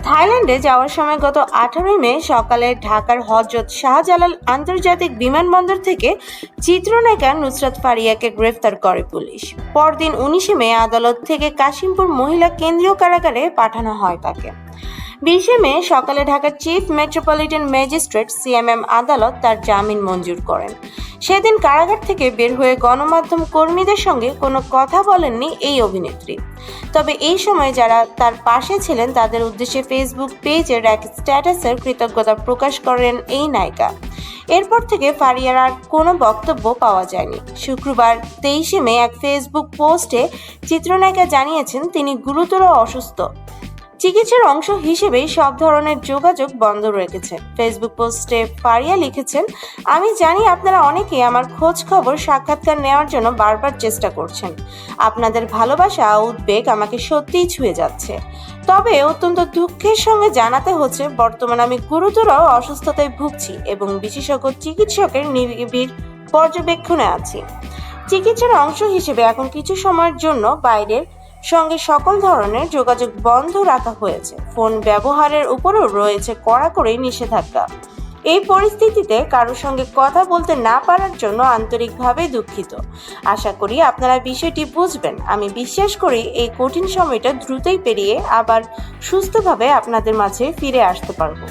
থাইল্যান্ডে যাওয়ার সময় গত 18 মে সকালে ঢাকার হযরত শাহজালাল আন্তর্জাতিক বিমানবন্দর থেকে চিত্রনায়িকা নুসরাত ফারিয়াকে গ্রেফতার করে পুলিশ। পরদিন 19 মে আদালত থেকে কাশিমপুর মহিলা কেন্দ্রীয় কারাগারে পাঠানো হয় তাকে। 20 মে সকালে ঢাকার চিফ মেট্রোপলিটন ম্যাজিস্ট্রেট সিএমএম আদালত তার জামিন মঞ্জুর করেন। সেদিন কারাগার থেকে বের হয়ে গণমাধ্যম কর্মীদের সঙ্গে কোনো কথা বলেননি এই অভিনেত্রী। তবে এই সময় যারা তার পাশে ছিলেন তাদের উদ্দেশ্যে ফেসবুক পেজের এক স্ট্যাটাসের কৃতজ্ঞতা প্রকাশ করেন এই নায়িকা। এরপর থেকে ফারিয়ার আর কোনো বক্তব্য পাওয়া যায়নি। শুক্রবার 23 মে এক ফেসবুক পোস্টে চিত্রনায়িকা জানিয়েছেন তিনি গুরুতর অসুস্থ। চিকিৎসার অংশ হিসেবেই সব ধরনের যোগাযোগ বন্ধ রেখেছেন। ফেসবুক পোস্টে ফারিয়া লিখেছেন, আমি জানি আপনারা অনেকেই আমার খোঁজ খবর সাক্ষাৎকার নেওয়ার জন্য বারবার চেষ্টা করছেন। আপনাদের ভালোবাসা ও উদ্বেগ আমাকে সত্যিই ছুঁয়ে যাচ্ছে। তবে অত্যন্ত দুঃখের সঙ্গে জানাতে হচ্ছে বর্তমানে আমি গুরুতর অসুস্থতায় ভুগছি এবং বিশেষজ্ঞ চিকিৎসকের নিবিড় পর্যবেক্ষণে আছি। চিকিৎসার অংশ হিসেবে এখন কিছু সময়ের জন্য বাইরের সঙ্গে সকল ধরনের যোগাযোগ বন্ধ রাখা হয়েছে। ফোন ব্যবহারের উপরও রয়েছে কড়াকড়ি নিষেধাজ্ঞা। এই পরিস্থিতিতে কারোর সঙ্গে কথা বলতে না পারার জন্য আন্তরিকভাবে দুঃখিত। আশা করি আপনারা বিষয়টি বুঝবেন। আমি বিশ্বাস করি এই কঠিন সময়টা দ্রুতই পেরিয়ে আবার সুস্থভাবে আপনাদের মাঝে ফিরে আসতে পারবো।